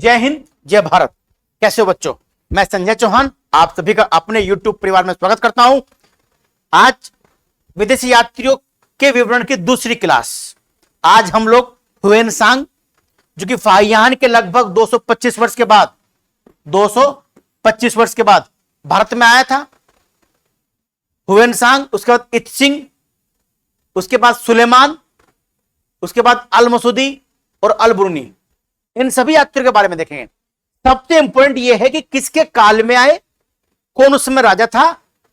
जय हिंद, जय भारत। कैसे हो बच्चों? मैं संजय चौहान आप सभी का अपने YouTube परिवार में स्वागत करता हूं। आज विदेशी यात्रियों के विवरण की दूसरी क्लास। आज हम लोग ह्वेनसांग, जो कि फाहियान के लगभग 225 वर्ष के बाद 225 वर्ष के बाद भारत में आया था। ह्वेनसांग, उसके बाद इत्सिंग, उसके बाद सुलेमान, उसके बाद अल मसूदी और अल ब्रूनी। इन सभी यात्रियों के बारे में देखेंगे। सबसे इंपॉर्टेंट यह है कि किसके काल में आए, कौन उस समय राजा था,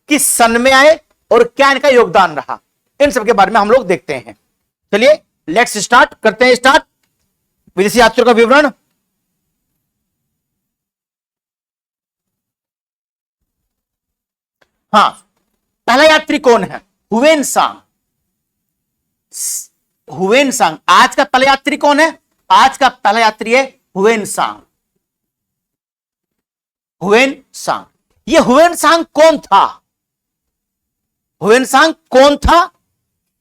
किस सन में आए और क्या इनका योगदान रहा, इन सब के बारे में हम लोग देखते हैं। चलिए लेट्स स्टार्ट करते हैं। स्टार्ट विदेशी यात्रियों का विवरण। हाँ, पहला यात्री कौन है? ह्वेनसांग। ह्वेनसांग आज का पहला यात्री कौन है? आज का पहला यात्री है ह्वेनसांग। ह्वेनसांग, ये ह्वेनसांग कौन था? ह्वेनसांग कौन था,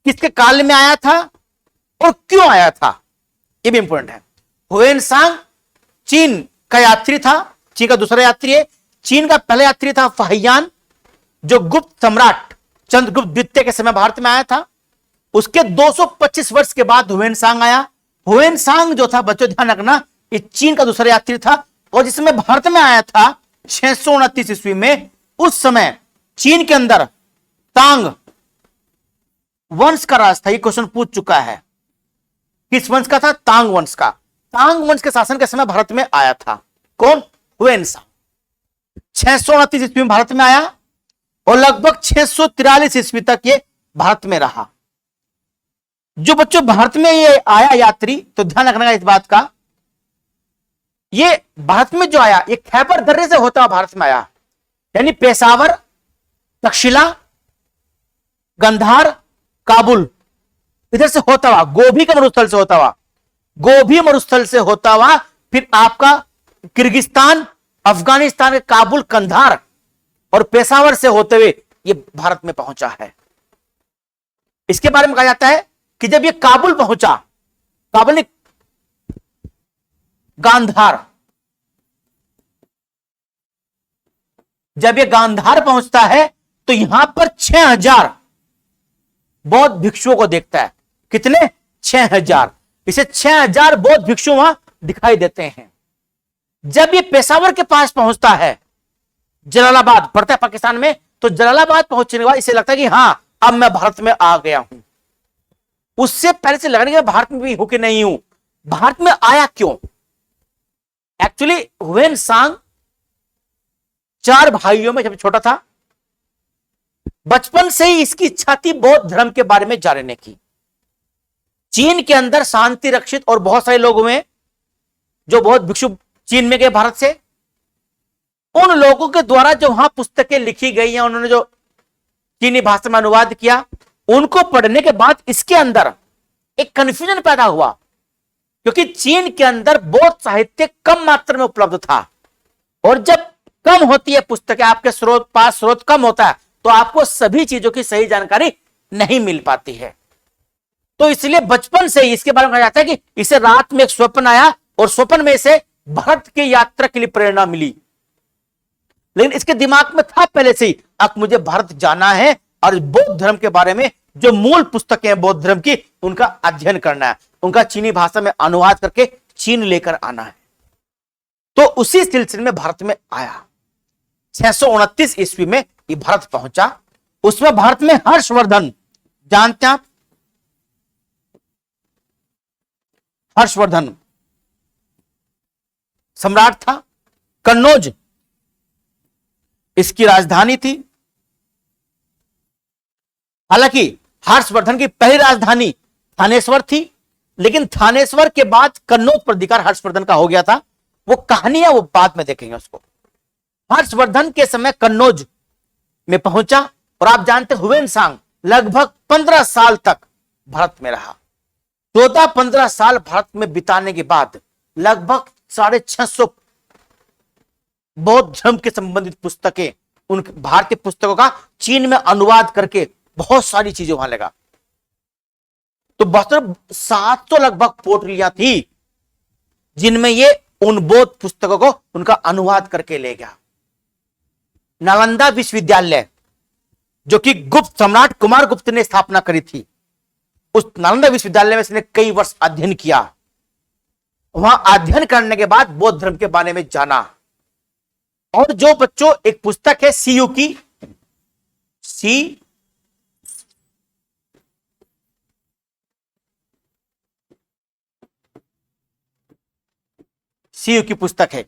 किसके काल में आया था और क्यों आया था, ये भी इंपॉर्टेंट है। ह्वेनसांग चीन का यात्री था, चीन का दूसरा यात्री है। चीन का पहला यात्री था फाहियान, जो गुप्त सम्राट चंद्रगुप्त द्वितीय के समय भारत में आया था। उसके 225 वर्ष के बाद ह्वेनसांग आया। ह्वेनसांग जो था बच्चों ध्यान रखना, ये चीन का दूसरा यात्री था और जिस समय भारत में आया था 629 ईस्वी में, उस समय चीन के अंदर तांग वंश का राज था। ये क्वेश्चन पूछ चुका है, किस वंश का था? तांग वंश का। तांग वंश के शासन के समय भारत में आया था कौन? ह्वेनसांग। 629 ईस्वी में भारत में आया और लगभग 643 ईस्वी तक ये भारत में रहा। जो बच्चों भारत में ये आया यात्री, तो ध्यान रखना इस बात का, ये भारत में जो आया ये खैबर दर्रे से होता हुआ भारत में आया, यानी पेशावर, तक्षशिला, गंधार, काबुल, इधर से होता हुआ, गोभी के मरुस्थल से होता हुआ, गोभी मरुस्थल से होता हुआ, फिर आपका किर्गिस्तान, अफगानिस्तान के काबुल, कंधार और पेशावर से होते हुए ये भारत में पहुंचा है। इसके बारे में कहा जाता है कि जब ये काबुल पहुंचा, काबुल ने गांधार, जब ये गांधार पहुंचता है तो यहां पर 6000 बौद्ध भिक्षुओं को देखता है। कितने? 6000। इसे 6000 बौद्ध भिक्षु वहां दिखाई देते हैं। जब ये पेशावर के पास पहुंचता है, जलालाबाद पड़ता है पाकिस्तान में, तो जलालाबाद पहुंचने के बाद इसे लगता है कि हां अब मैं भारत में आ गया हूं। उससे पहले से लगने के भारत में भी हूं कि नहीं हूं। भारत में आया क्यों? एक्चुअली ह्वेनसांग 4 भाइयों में जब छोटा था, बचपन से ही इसकी इच्छा थी बौद्ध धर्म के बारे में जानने की। चीन के अंदर शांति रक्षित और बहुत सारे लोग हुए जो बौद्ध भिक्षु चीन में गए भारत से। उन लोगों के द्वारा जो वहां पुस्तकें लिखी गई हैं, उन्होंने जो चीनी भाषा में अनुवाद किया, उनको पढ़ने के बाद इसके अंदर एक कंफ्यूजन पैदा हुआ, क्योंकि चीन के अंदर बौद्ध साहित्य कम मात्रा में उपलब्ध था और जब कम होती है पुस्तकें, आपके स्रोत कम होता है, तो आपको सभी चीजों की सही जानकारी नहीं मिल पाती है। तो इसलिए बचपन से ही इसके बारे में कहा जाता है कि इसे रात में एक स्वप्न आया और स्वप्न में इसे भारत की यात्रा के लिए प्रेरणा मिली। लेकिन इसके दिमाग में था पहले से ही, अब मुझे भारत जाना है और बौद्ध धर्म के बारे में जो मूल पुस्तकें हैं बौद्ध धर्म की, उनका अध्ययन करना है, उनका चीनी भाषा में अनुवाद करके चीन लेकर आना है। तो उसी सिलसिले में भारत में आया। 629 ईस्वी में ये भारत पहुंचा। उसमें भारत में हर्षवर्धन, जानते हैं आप? हर्षवर्धन सम्राट था। कन्नौज इसकी राजधानी थी। हालांकि हर्षवर्धन की पहली राजधानी थानेश्वर थी, लेकिन थानेश्वर के बाद कन्नौज पर अधिकार हर्षवर्धन का हो गया था। वो कहानी है, वो बाद में देखेंगे उसको। हर्षवर्धन के समय कन्नौज में पहुंचा और आप जानते हैं ह्वेनसांग लगभग 15 साल तक भारत में रहा। 14-15 साल भारत में बिताने के बाद लगभग 650 बौद्ध धर्म के संबंधित पुस्तकें, उन भारतीय पुस्तकों का चीन में अनुवाद करके बहुत सारी चीजें वहां लगा। तो 700 लगभग पोटलियां थी जिनमें ये उन बौद्ध पुस्तकों को उनका अनुवाद करके ले गया। नालंदा विश्वविद्यालय जो कि गुप्त सम्राट कुमार गुप्त ने स्थापना करी थी, उस नालंदा विश्वविद्यालय में इसने कई वर्ष अध्ययन किया। वहां अध्ययन करने के बाद बौद्ध धर्म के बारे में जाना। और जो बच्चों एक पुस्तक है सीयू की, सीयू की पुस्तक है।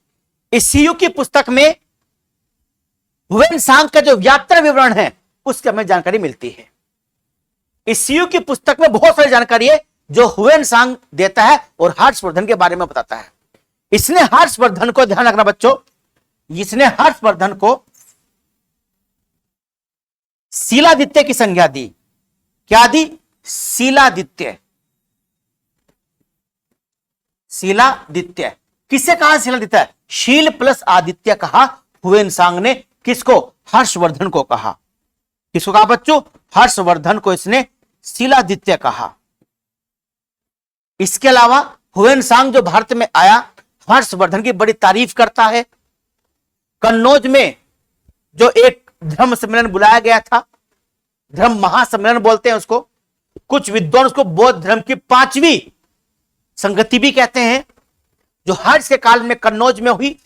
इस सीयू की पुस्तक में हुएन-सांग का जो व्याकरण विवरण है उसकी हमें जानकारी मिलती है। इस सीयू की पुस्तक में बहुत सारी जानकारी है जो हुएन-सांग देता है और हर्षवर्धन के बारे में बताता है। इसने हर्षवर्धन को, ध्यान रखना बच्चों, इसने हर्षवर्धन को शीलादित्य की संज्ञा दी। क्या दी? शीलादित्य। शीलादित्य किसे कहा? शीलादित्य। शील प्लस आदित्य कहा हुएन-सांग ने। किसको? हर्षवर्धन को कहा। किसको कहा बच्चों? हर्षवर्धन को इसने शीलादित्य कहा। इसके अलावा हुएन-सांग जो भारत में आया, हर्षवर्धन की बड़ी तारीफ करता है। कन्नौज में जो एक धर्म सम्मेलन बुलाया गया था, धर्म महासम्मेलन बोलते हैं उसको, कुछ विद्वान उसको बौद्ध धर्म की 5वीं संगति भी कहते हैं, जो हर्ष के काल में कन्नौज में हुई।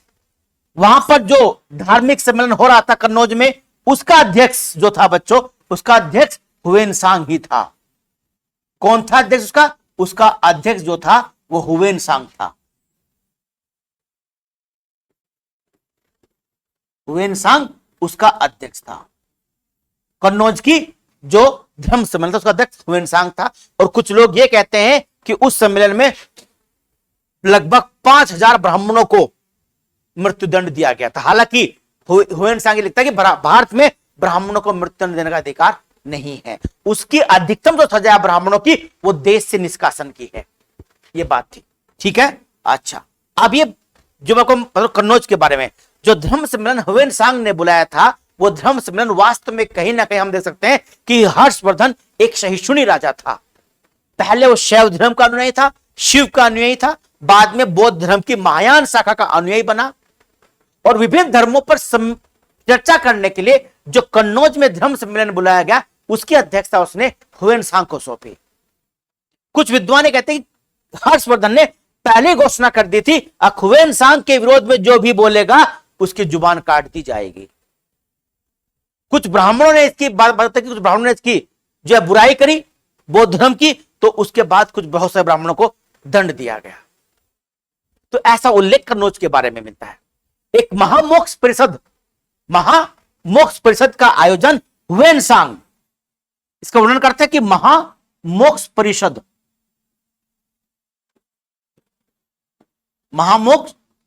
वहां पर जो धार्मिक सम्मेलन हो रहा था कन्नौज में, उसका अध्यक्ष जो था बच्चों, उसका अध्यक्ष हुएन-सांग ही था। कौन था अध्यक्ष उसका? उसका अध्यक्ष जो था वो हुएन-सांग था। हुएन-सांग उसका अध्यक्ष था। कन्नौज की जो धर्म सम्मेलन था उसका अध्यक्ष हुएन-सांग था। और कुछ लोग ये कहते हैं कि उस सम्मेलन में लगभग 5000 ब्राह्मणों को मृत्युदंड दिया गया था। हालांकि हुएन-सांग लिखता है कि भारत में ब्राह्मणों को मृत्युदंड देने का अधिकार नहीं है। उसकी अधिकतम जो सजा ब्राह्मणों की वो देश से निष्कासन की है, ये बात थी। ठीक है, अच्छा। अब ये जो मैं मतलब कन्नौज के बारे में जो धर्म सम्मेलन हुएन-सांग ने बुलाया था, वो धर्म सम्मेलन वास्तव में कहीं ना कहीं हम देख सकते हैं कि हर्षवर्धन एक सहिष्णुनी राजा था। पहले वो शैव धर्म का अनुयायी था, शिव का अनुयायी था, बाद में बौद्ध धर्म की महायान शाखा का अनुयायी बना। और विभिन्न धर्मों पर चर्चा करने के लिए जो कन्नौज में धर्म सम्मेलन बुलाया गया, उसकी अध्यक्षता उसने हुएन-सांग को सौंपी। कुछ विद्वान कहते हैं हर्षवर्धन ने पहले घोषणा कर दी थी, हुएन-सांग के विरोध में जो भी बोलेगा उसकी जुबान काट दी जाएगी। कुछ ब्राह्मणों ने इसकी बात बताई, कुछ ब्राह्मणों ने इसकी जो है बुराई करी बौद्ध धर्म की, तो उसके बाद कुछ बहुत सारे ब्राह्मणों को दंड दिया गया। तो ऐसा उल्लेख कन्नौज के बारे में मिलता है। एक महामोक्ष परिषद का आयोजन हुएन-सांग, इसका वर्णन करते हैं कि महामोक्ष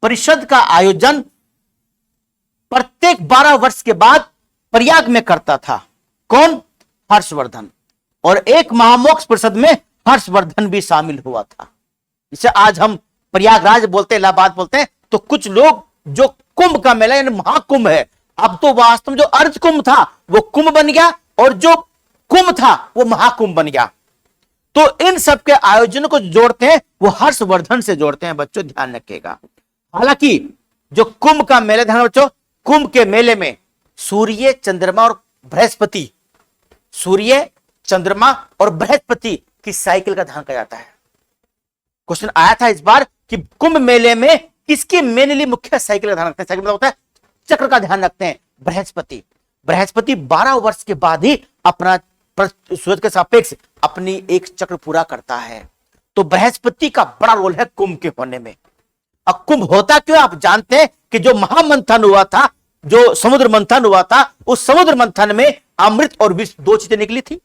परिषद का आयोजन प्रत्येक 12 वर्ष के बाद प्रयाग में करता था। कौन? हर्षवर्धन। और एक महामोक्ष परिषद में हर्षवर्धन भी शामिल हुआ था। इसे आज हम प्रयागराज बोलते हैं, इलाहाबाद बोलते हैं। तो कुछ लोग जो कुंभ का मेला यानी महाकुंभ है, अब तो वास्तव में जो अर्ध कुंभ था वो कुंभ बन गया और जो कुंभ था वो महाकुंभ बन गया। तो इन सब के आयोजनों को जोड़ते हैं वो हर्षवर्धन से जोड़ते हैं। बच्चों ध्यान रखिएगा। हालांकि जो कुंभ का मेला, ध्यान बच्चों, कुंभ के मेले में सूर्य, चंद्रमा और बृहस्पति, सूर्य, चंद्रमा और बृहस्पति की साइकिल का ध्यान किया जाता है। क्वेश्चन आया था इस बार कि कुंभ मेले में किसकी मेनली मुख्य साइकिल का ध्यान रखते हैं? साइकिल मतलब होता है चक्र का ध्यान रखते हैं। बृहस्पति 12 वर्ष के बाद ही अपना सूरज के सापेक्ष अपनी एक चक्र पूरा करता है। तो बृहस्पति का बड़ा रोल है कुंभ के होने में। अब कुंभ होता क्यों? आप जानते हैं कि जो महामंथन हुआ था, जो समुद्र मंथन हुआ था, उस समुद्र मंथन में अमृत और विष 2 चीजें निकली थी।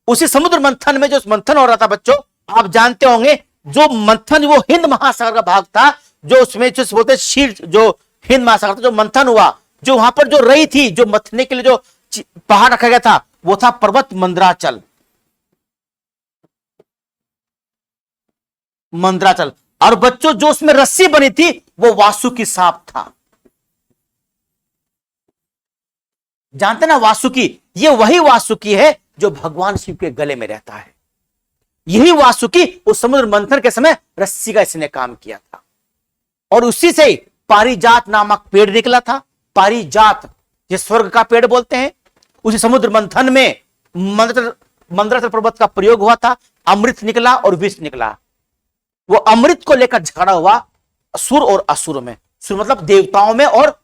उसी समुद्र मंथन में जो मंथन हो रहा था बच्चों, आप जानते होंगे जो मंथन वो हिंद महासागर का भाग था, जो उसमें जो बोलते शीर्ष जो हिंद महासागर था, जो मंथन हुआ, जो वहां पर जो रही थी, जो मथने के लिए जो पहाड़ रखा गया था, वो था पर्वत मंदराचल। और बच्चों जो उसमें रस्सी बनी थी वो वासुकी सांप था। जानते ना वासुकी? ये वही वासुकी है जो भगवान शिव के गले में रहता है। यही वासुकी उस समुद्र मंथन के समय रस्सी का इसने काम किया था। और उसी से पारिजात नामक पेड़ निकला था। पारिजात ये स्वर्ग का पेड़ बोलते हैं। उसी समुद्र मंथन में मंदराचल पर्वत का प्रयोग हुआ था, अमृत निकला और विष निकला। वो अमृत को लेकर झगड़ा हुआ असुर और असुर में, सुर मतलब देवताओं में और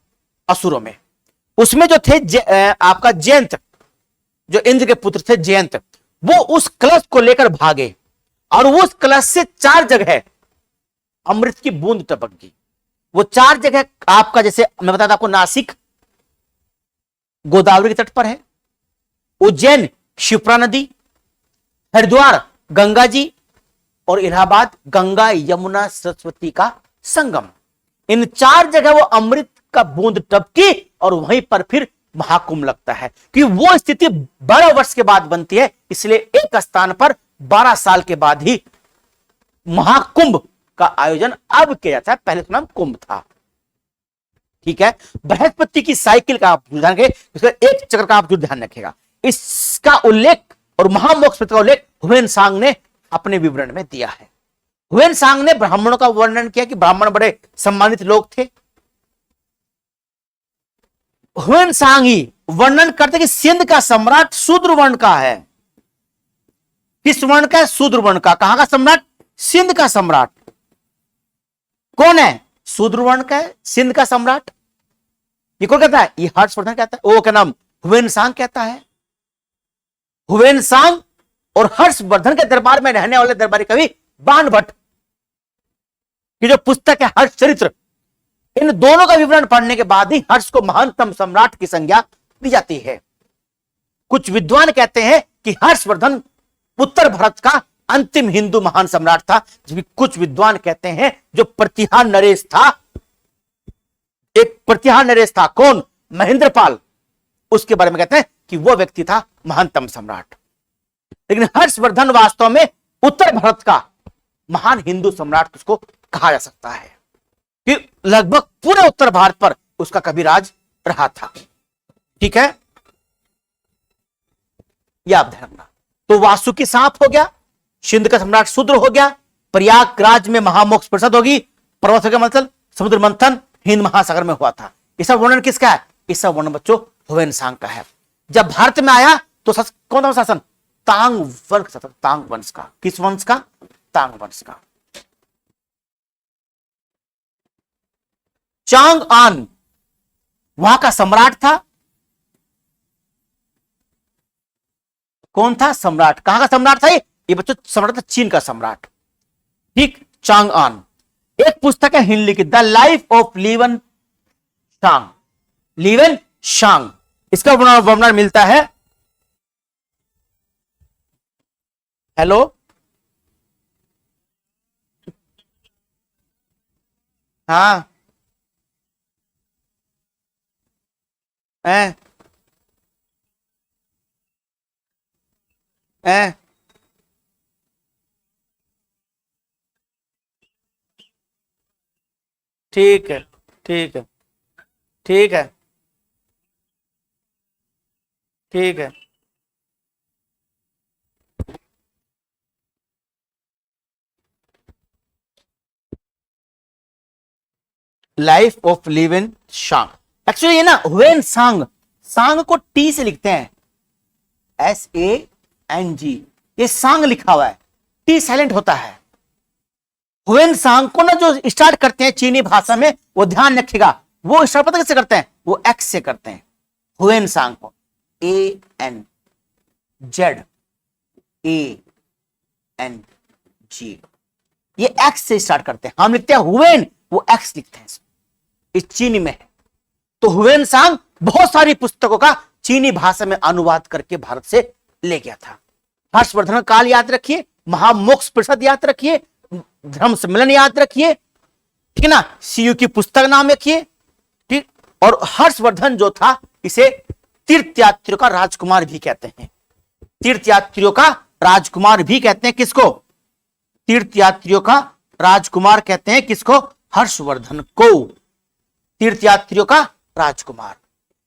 असुरों में। उसमें जो थे आपका जयंत, जो इंद्र के पुत्र थे जयंत, वो उस कलश को लेकर भागे और वो उस कलश से 4 जगह अमृत की बूंद टपक गई। वो 4 जगह आपका, जैसे मैं बताता आपको, नासिक गोदावरी के तट पर है, उज्जैन शिप्रा नदी, हरिद्वार गंगा जी, और इलाहाबाद गंगा यमुना सरस्वती का संगम। इन 4 जगह वो अमृत का बूंद टपकी और वहीं पर फिर महाकुंभ लगता है। कि वो स्थिति 12 वर्ष के बाद बनती है, इसलिए एक स्थान पर 12 साल के बाद ही महाकुंभ का आयोजन अब किया जाता है। पहले तो नाम कुंभ था। ठीक है, बृहस्पति की साइकिल का आप ध्यान रखें, इसका एक चक्र का आप ध्यान रखेगा। इसका उल्लेख और महामोक्ष का उल्लेख हुएनसांग ने अपने विवरण में दिया है। हुएनसांग ने ब्राह्मणों का वर्णन किया कि ब्राह्मण बड़े सम्मानित लोग थे। हुएनसांग ही वर्णन करते कि सिंध का सम्राट शूद्र वर्ण का है। किस वर्ण का? शूद्र वर्ण का। कहां का सम्राट? सिंध का सम्राट। कौन है? शूद्र वर्ण का है, सिंध का सम्राट। ये कौन कहता है? ये हर्षवर्धन कहता है। वो क्या नाम? हुएनसांग कहता है। हुएनसांग और हर्षवर्धन के दरबार में रहने वाले दरबारी कवि बाणभट्ट की जो पुस्तक है हर्ष चरित्र, इन दोनों का विवरण पढ़ने के बाद ही हर्ष को महानतम सम्राट की संज्ञा दी जाती है। कुछ विद्वान कहते हैं कि हर्षवर्धन उत्तर भारत का अंतिम हिंदू महान सम्राट था, जबकि कुछ विद्वान कहते हैं जो प्रतिहार नरेश था, एक प्रतिहार नरेश था, कौन? महेंद्रपाल, उसके बारे में कहते हैं कि वह व्यक्ति था महानतम सम्राट। लेकिन हर्षवर्धन वास्तव में उत्तर भारत का महान हिंदू सम्राट उसको कहा जा सकता है कि लगभग पूरे उत्तर भारत पर उसका कभी राज रहा था। ठीक है, यह आप ध्यान रखना। तो वासुकी सांप हो गया, सिंध का सम्राट शूद्र हो गया, प्रयागराज में महामोक्ष परिषद होगी, पर्वत का मतलब समुद्र मंथन हिंद महासागर में हुआ था। ये सब वर्णन किसका है? ये सब वर्णन बच्चों हुएनसांग का है। जब भारत में आया तो कौन था शासन? तांग वंश, तांग वंश का। किस वंश का? तांग वंश का। चांग आन वहां का सम्राट था। कौन था? सम्राट। कहां का सम्राट था ये बच्चों? सम्राट था चीन का सम्राट। ठीक, चांग आन। एक पुस्तक है हिंदी की, द लाइफ ऑफ लीवन शांग। लीवन शांग, इसका वर्णन मिलता है। हेलो, हाँ, ए, ए, ठीक है, ठीक है, ठीक है, ठीक है। Life of Hiuen Tsang. Actually ये ना हुएन सांग, सांग को टी से लिखते हैं, SANG। ये सांग लिखा हुआ है, टी साइलेंट होता है। हुएन सांग को ना जो स्टार्ट करते हैं चीनी भाषा में, वो ध्यान रखिएगा, वो स्टार्ट पता कैसे करते हैं? वो एक्स से करते हैं। हुएन सांग को ANZANG, ये एक्स से स्टार्ट करते हैं। हम लिखते हैं हुएन, वो एक्स लिखते हैं, इस चीनी में है। तो हुएन सांग बहुत सारी पुस्तकों का चीनी भाषा में अनुवाद करके भारत से ले गया था। हर्षवर्धन काल याद रखिए, महामोक्ष परिषद याद रखिए, धर्म सम्मेलन याद रखिए, ठीक है ना, CU की पुस्तक नाम रखिए। ठीक, और हर्षवर्धन जो था, इसे तीर्थयात्रियों का राजकुमार भी कहते हैं। तीर्थयात्रियों का राजकुमार भी कहते हैं किसको? तीर्थयात्रियों का राजकुमार कहते हैं किसको? हर्षवर्धन को तीर्थयात्रियों का राजकुमार।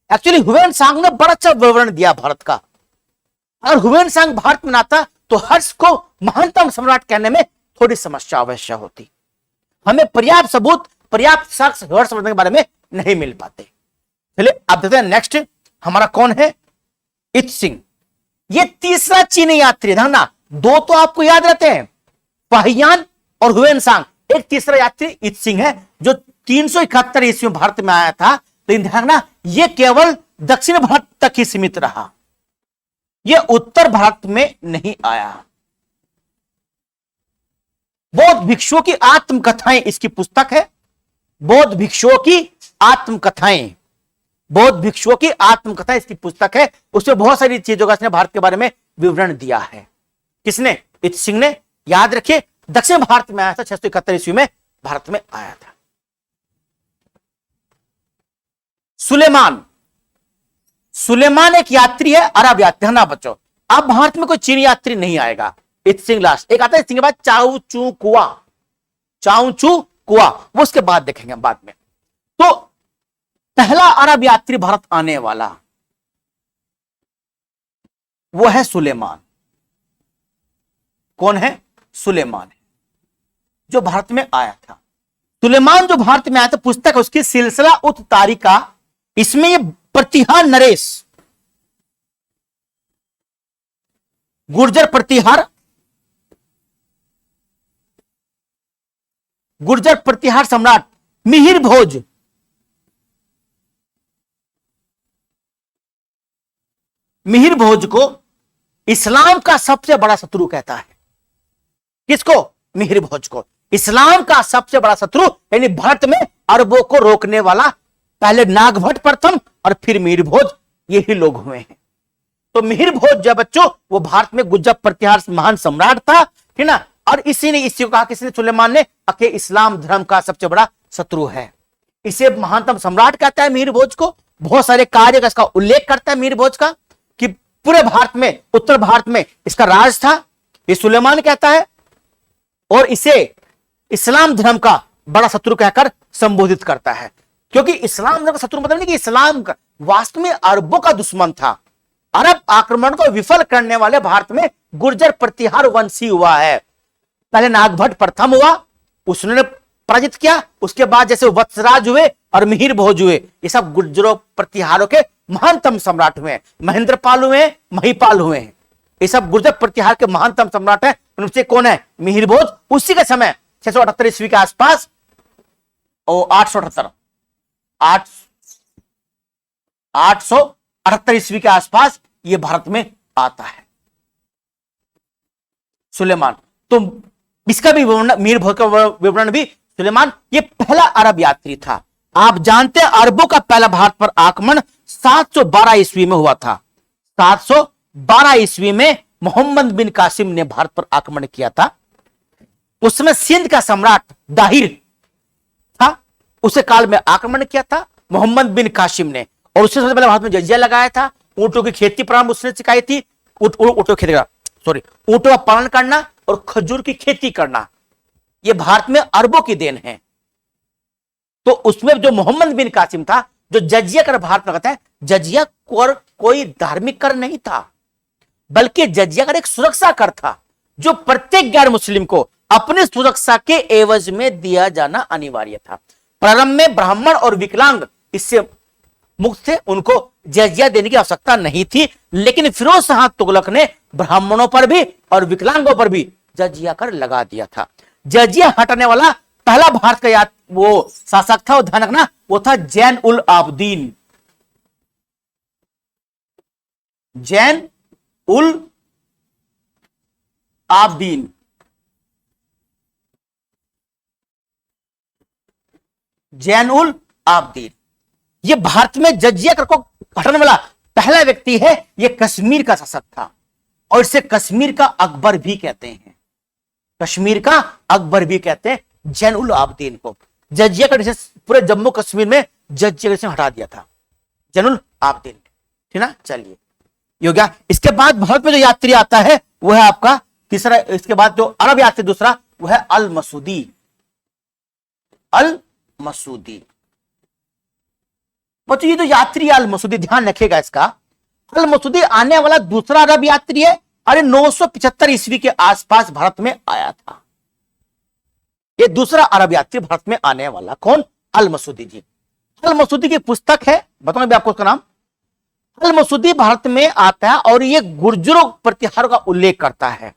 एक्चुअली हुएन सांग ने बड़ा अच्छा विवरण दिया भारत का। अगर हुएन सांग भारत में आता तो हर्ष को महानतम सम्राट कहने में थोड़ी समस्या अवश्य होती। हमें पर्याप्त सबूत पर्याप्त साक्ष्य हर्षवर्धन के बारे में नहीं मिल पाते। चलिए अब देखते हैं नेक्स्ट हमारा कौन है, इत्सिंग। ये तीसरा चीनी यात्री था ना, दो तो आपको याद रहते हैं, पहियान और हुएनसांग। एक तीसरा यात्री इत्सिंग है जो 371 ईस्वी में भारत में आया था, लेकिन ध्यान रखना यह केवल दक्षिण भारत तक ही सीमित रहा, यह उत्तर भारत में नहीं आया। बौद्ध भिक्षुओं की आत्मकथाएं इसकी पुस्तक है, बौद्ध भिक्षुओं की आत्मकथाएं, बौद्ध भिक्षुओं की आत्मकथा इसकी पुस्तक है। उसमें बहुत सारी चीजों का इसने भारत के बारे में विवरण दिया है। किसने, इत्सिंग ने। याद रखिए दक्षिण भारत में आया था, 671 ईस्वी में भारत में आया था। सुलेमान, सुलेमान एक यात्री है, अरब यात्री। ना बच्चों अब भारत में कोई चीनी यात्री नहीं आएगा। इत्सिंग लास्ट, एक आता है इत्सिंग के बाद चाउ चू कुआ, चाउ चू कुआ, वो उसके बाद देखेंगे बाद में। तो पहला अरब यात्री भारत आने वाला वो है सुलेमान। कौन है, सुलेमान है जो भारत में आया था। सुलेमान जो भारत में आया था, पुस्तक उसकी सिलसिला उत तारिका, इसमें ये प्रतिहार नरेश, गुर्जर प्रतिहार, गुर्जर प्रतिहार सम्राट मिहिर भोज, मिहिर भोज को इस्लाम का सबसे बड़ा शत्रु कहता है। किसको, मिहिर भोज को इस्लाम का सबसे बड़ा शत्रु, यानी भारत में अरबों को रोकने वाला पहले नागभट्ट प्रथम और फिर मिहिर भोज, यही लोग हुए हैं। तो मिहिर भोज जब बच्चों वो भारत में गुर्जर प्रतिहार महान सम्राट था, है ना। और इसी ने इसी को कहा, किसने, सुलेमान ने, कि इस्लाम धर्म का सबसे बड़ा शत्रु है। इसे महानतम सम्राट कहता है मिहिर भोज को। बहुत सारे कार्य का इसका उल्लेख करता है मिहिर भोज का, कि पूरे भारत में, उत्तर भारत में इसका राज था, ये सुलेमान कहता है। और इसे इस्लाम धर्म का बड़ा शत्रु कहकर संबोधित करता है, क्योंकि इस्लाम धर्म का शत्रु मतलब नहीं कि इस्लाम का, वास्तव में अरबों का दुश्मन था। अरब आक्रमण को विफल करने वाले भारत में गुर्जर प्रतिहार वंशी हुआ है। पहले नागभट्ट प्रथम हुआ, उसने पराजित किया, उसके बाद जैसे वत्सराज हुए और मिहिर भोज हुए, ये सब गुर्जरों प्रतिहारों के महानतम सम्राट हुए। महेंद्रपाल हुए, महिपाल हुए हैं, ये सब गुर्जर प्रतिहार के महानतम सम्राट हैं। उनसे कौन है, मिहिर भोज। उसी के समय 678 ईस्वी के आसपास और 878 ईस्वी के आसपास ये भारत में आता है सुलेमान। तो इसका भी विवरण, मिहिर भोज का विवरण भी, सुलेमान ये पहला अरब यात्री था। आप जानते हैं अरबों का पहला भारत पर आक्रमण 712 ईस्वी में हुआ था। 712 ईस्वी में मोहम्मद बिन कासिम ने भारत पर आक्रमण किया था। उस समय सिंध का सम्राट दाहिर था, उसे काल में आक्रमण किया था मोहम्मद बिन कासिम ने, और उससे सबसे पहले भारत में जजिया लगाया था। ऊंटों की खेती प्रारंभ उसने सिखाई थी, ऊंटों खेती ऊंटों का पालन करना और खजूर की खेती करना, यह भारत में अरबों की देन है। तो उसमें जो मोहम्मद बिन कासिम था, जो जजिया कर भारत में कहता है, जजिया कर कोई धार्मिक कर नहीं था, बल्कि जजिया कर एक सुरक्षा कर था, जो प्रत्येक गैर मुस्लिम को अपनी सुरक्षा के एवज में दिया जाना अनिवार्य था। प्रारंभ में ब्राह्मण और विकलांग इससे मुक्त थे, उनको जजिया देने की आवश्यकता नहीं थी। लेकिन फिरोज शाह तुगलक ने ब्राह्मणों पर भी और विकलांगों पर भी जजिया कर लगा दिया था। जजिया हटाने वाला पहला भारत का वो शासक था, ध्यान रखना, वो था जैन उल आबदीन। जैन उल आबदीन, जैन उल आबदीन, ये भारत में जजिया कर को हटाने वाला पहला व्यक्ति है। ये कश्मीर का शासक था, और इसे कश्मीर का अकबर भी कहते हैं। कश्मीर का अकबर भी कहते हैं जैन उल आबदीन को। जजिया का पूरे जम्मू कश्मीर में जजिया से हटा दिया था जैन उल आबदीन, ठीक ना। चलिए ये हो गया। इसके बाद भारत में जो यात्री आता है वो है आपका तीसरा। इसके बाद जो अरब यात्री दूसरा वो है अल मसूदी। अल मसूदी, बच्चों ये जो यात्री अल मसूदी, ध्यान रखिएगा इसका, अल मसूदी आने वाला दूसरा अरब यात्री है। अरे 975 ईस्वी के आसपास भारत में आया था। ये दूसरा अरब यात्री भारत में आने वाला। कौन? अल मसूदी जी। अल मसूदी की पुस्तक है, बताऊंगा भी आपको उसका नाम। अल मसूदी भारत में आता है और ये गुर्जरों प्रतिहार का उल्लेख करता है।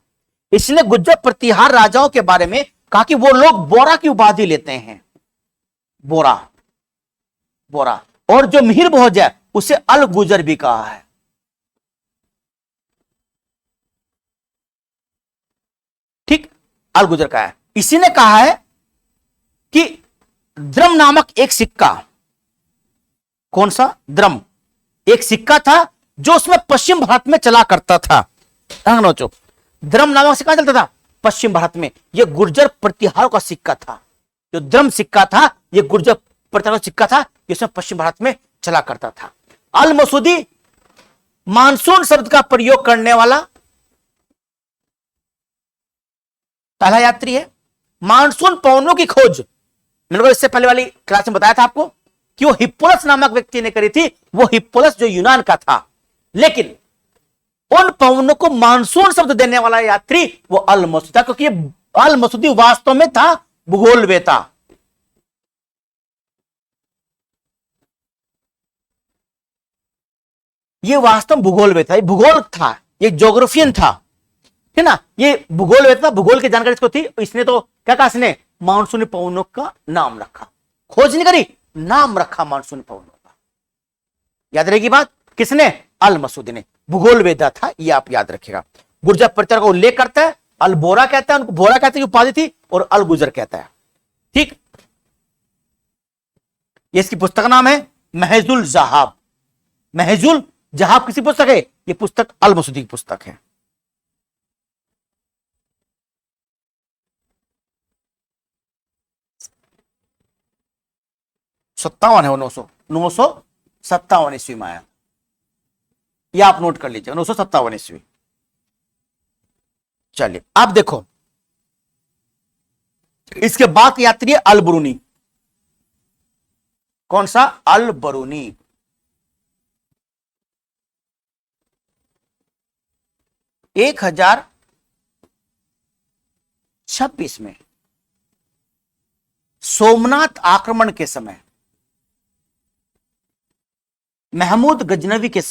इसने गुर्जर प्रतिहार राजाओं के बारे में कहा कि वो लोग बोरा की उपाधि लेते हैं, बोरा बोरा, और जो मिहिर भोज है उसे अल गुजर भी कहा है। ठीक, अल गुजर का है। इसी ने कहा है कि द्रम नामक एक सिक्का, कौन सा? द्रम, एक सिक्का था जो उसमें पश्चिम भारत में चला करता था। नोचो, द्रम नामक सिक्का चलता था पश्चिम भारत में, यह गुर्जर प्रतिहारों का सिक्का था। जो द्रम सिक्का था यह गुर्जर प्रतिहारों का सिक्का था जिसमें पश्चिम भारत में चला करता था। अल मसूदी मानसून शब्द का प्रयोग करने वाला पहला यात्री है। मानसून पवनों की खोज मैंने को इससे पहले वाली क्लास में बताया था आपको कि वो हिप्पोलस नामक व्यक्ति ने करी थी। वो हिप्पोलस जो यूनान का था, लेकिन उन पवनों को मानसून शब्द देने वाला यात्री वो अल मसूदी था, क्योंकि अल मसूदी वास्तव में था भूगोलवेता। ये वास्तव भूगोलवेता, भूगोल था, ये ज्योग्राफियन था, है ना। ये भूगोलवेता, भूगोल की जानकारी इसको थी। इसने तो क्या कहा, इसने मानसूनी पवनों का नाम रखा, खोज नहीं करी, नाम रखा मानसूनी पवनों का। याद रहेगी बात, किसने? अल मसूदी ने। भूगोलवेता था, ये आप याद रखिएगा। गुर्जर प्रतिहार का उल्लेख करता है, अल बोरा कहता है, उनको बोरा कहते हैं उपाधि थी, और अल गुजर कहता है। ठीक, ये इसकी पुस्तक का नाम है महजुल जहाब। महजुल जहाब किसी पुस्तक है? ये पुस्तक अल मसूदी की पुस्तक है। सत्तावन है, 957 ईस्वी में आया। ये आप नोट कर लीजिए, 957 ईस्वी। चलिए आप देखो, इसके बाद यात्री है अल बरूनी। कौन सा? अल बरूनी। 1026 में सोमनाथ आक्रमण के समय महमूद गजनवी के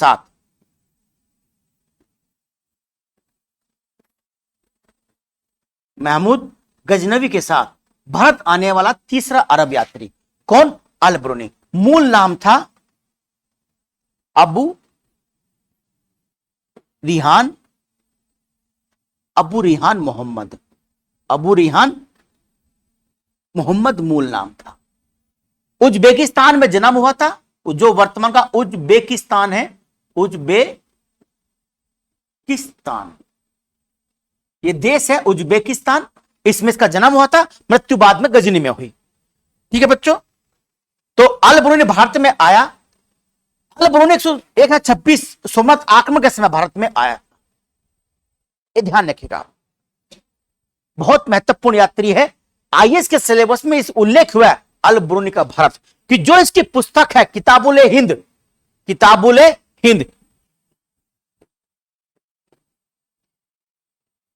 साथ भारत आने वाला तीसरा अरब यात्री। कौन? अल बरूनी। मूल नाम था अबू रिहान मोहम्मद मूल नाम था। उज्बेकिस्तान में जन्म हुआ था, जो वर्तमान का उज्बेकिस्तान है, उज्बेकिस्तान ये देश है उज्बेकिस्तान, इसमें इसका जन्म हुआ था। मृत्यु बाद में गजनी में हुई। ठीक है बच्चों, तो अल बरूनी भारत में आया। अल बरूनी 126 सोमनाथ आक्रमण के समय भारत में आया। ये ध्यान रखिएगा, बहुत महत्वपूर्ण यात्री है। आईएएस के सिलेबस में इस उल्लेख हुआ है अल बरूनी का भारत कि जो इसकी पुस्तक है किताबुल हिंद, किताबुल हिंद,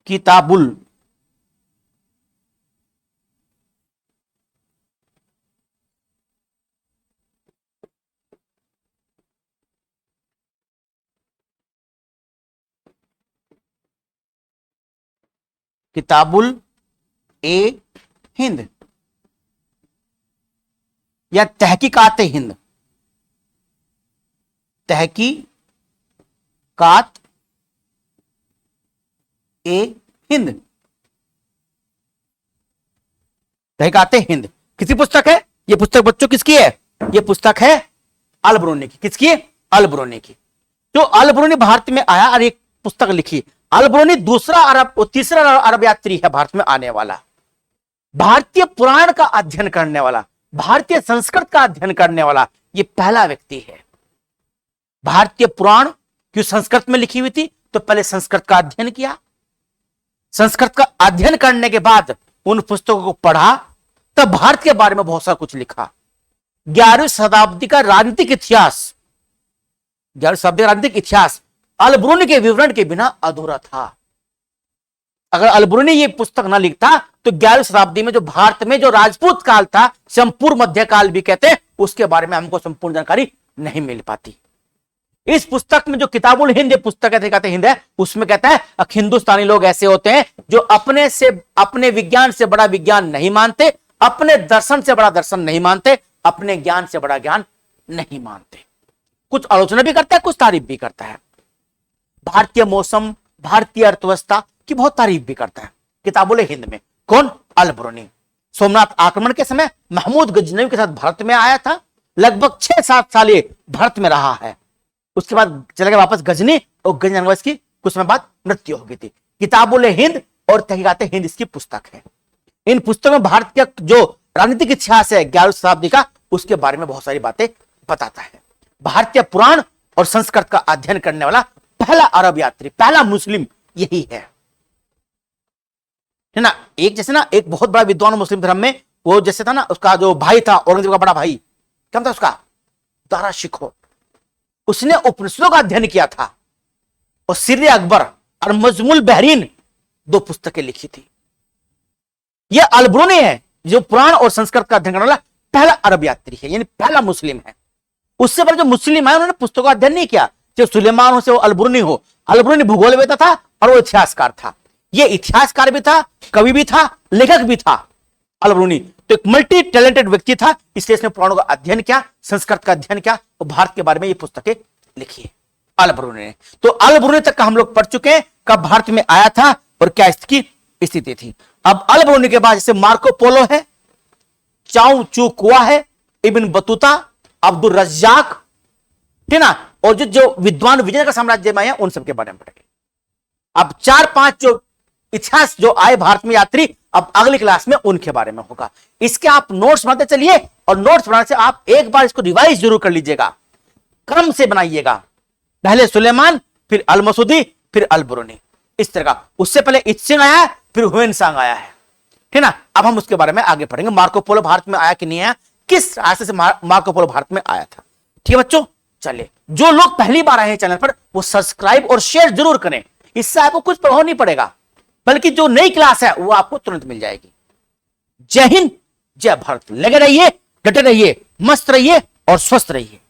किताबुल किताबुल ए हिंद या तहकीकात हिंद, तहकीकात ए हिंद, तहकीकात हिंद किसी पुस्तक है। ये पुस्तक बच्चों किसकी है? ये पुस्तक है अल बरूनी की। किसकी? अल बरूनी की। जो अल बरूनी भारत में आया और एक पुस्तक लिखी। अल बरूनी तीसरा अरब यात्री है भारत में आने वाला। भारतीय पुराण का अध्ययन करने वाला, भारतीय संस्कृत का अध्ययन करने वाला ये पहला व्यक्ति है। भारतीय पुराण क्यों संस्कृत में लिखी हुई थी, तो पहले संस्कृत का अध्ययन किया। संस्कृत का अध्ययन करने के बाद उन पुस्तकों को पढ़ा, तब भारत के बारे में बहुत सारा कुछ लिखा। 11वीं शताब्दी का राजनीतिक इतिहास, 11वीं शताब्दी का राजनीतिक इतिहास अल बरूनी के विवरण के बिना अधूरा था। अगर अलबरूनी ये पुस्तक ना लिखता तो 11वीं शताब्दी में जो भारत में जो राजपूत काल था, संपूर्ण मध्यकाल भी कहते हैं, उसके बारे में हमको संपूर्ण जानकारी नहीं मिल पाती। इस पुस्तक में जो किताबुल हिंद पुस्तक कहते हिंद है, उसमें कहता है हिंदुस्तानी लोग ऐसे होते हैं जो अपने विज्ञान से बड़ा विज्ञान नहीं मानते, अपने दर्शन से बड़ा दर्शन नहीं मानते, अपने ज्ञान से बड़ा ज्ञान नहीं मानते। कुछ आलोचना भी करता है, कुछ तारीफ भी करता है। भारतीय मौसम, भारतीय अर्थव्यवस्था की बहुत तारीफ भी करता है किताबुल हिंद में। कौन? अलबरूनी। सोमनाथ आक्रमण के समय महमूद गजनवी के साथ भारत में आया था, लगभग 6-7 साल ये भारत में रहा है। उसके बाद चले गए वापस गजनी, और गजनी की कुछ समय बाद मृत्यु हो गई थी। किताबुल हिंद और तहकीकात हिंद इसकी पुस्तक है। इन पुस्तकों में भारत का जो राजनीतिक इतिहास है 11वीं शताब्दी का, उसके बारे में बहुत सारी बातें बताता है। भारतीय पुराण और संस्कृत का अध्ययन करने वाला पहला अरब यात्री, पहला मुस्लिम यही है ना। एक जैसे ना एक बहुत बड़ा विद्वान मुस्लिम धर्म में, वो जैसे था ना, उसका जो भाई था औरंगजेब का बड़ा भाई, क्या था उसका? दारा शिकोह। उसने उपनिषदों का अध्ययन किया था, और सिर अकबर और मजमुल बहरीन 2 पुस्तकें लिखी थी। यह अलबरूनी है जो पुराण और संस्कृत का अध्ययन करने वाला पहला अरब यात्री है, यानी पहला मुस्लिम है। उससे पहले जो मुस्लिम आए उन्होंने पुस्तकों का अध्ययन नहीं किया, चाहे सुलेमान हो, से वो अलबरूनी हो। अलबरूनी भूगोल वेता था और वो इतिहासकार था। ये इतिहासकार भी था, कवि भी था, लेखक भी था अलबरूनी। तो एक मल्टी टैलेंटेड व्यक्ति था, इसलिए इसने पुराणों का अध्ययन किया, संस्कृत का अध्ययन किया, और भारत के बारे में ये पुस्तकें लिखी है अलबरूनी ने। तो अलबरूनी तक का हम लोग पढ़ चुके हैं, कब भारत में आया था और क्या इसकी स्थिति थी। अब अलबरूनी के बाद जैसे मार्को पोलो है, चाउ चू कुआ है, इब्न बतूता, अब्दुल रज्जाक, ठीक ना, और जो विद्वान विजय का साम्राज्य में आए उन सबके बारे में पढ़ेंगे। अब 4-5 जो इतिहास जो आए भारत में यात्री, अब अगली क्लास में उनके बारे में होगा। इसके आप नोट्स बनाते चलिए, और नोट्स बनाने से आप एक बार इसको रिवाइज जरूर कर लीजिएगा, क्रम से बनाइएगा। पहले सुलेमान, फिर अल मसूदी, फिर अलबरूनी, इस तरह का। उससे पहले इत्सिंग आया, फिर हुएनसांग आया है, ठीक ना। अब हम उसके बारे में आगे पढ़ेंगे। मार्को पोलो भारत में आया कि नहीं आया, किस रास्ते से मार्को पोलो भारत में आया था। ठीक है बच्चों, चलिए जो लोग पहली बार आए हैं चैनल पर, वो सब्सक्राइब और शेयर जरूर करें। इससे आपको कुछ प्रभाव नहीं पड़ेगा, बल्कि जो नई क्लास है वो आपको तुरंत मिल जाएगी। जय हिंद, जय भारत। लगे रहिए, डटे रहिए, मस्त रहिए और स्वस्थ रहिए।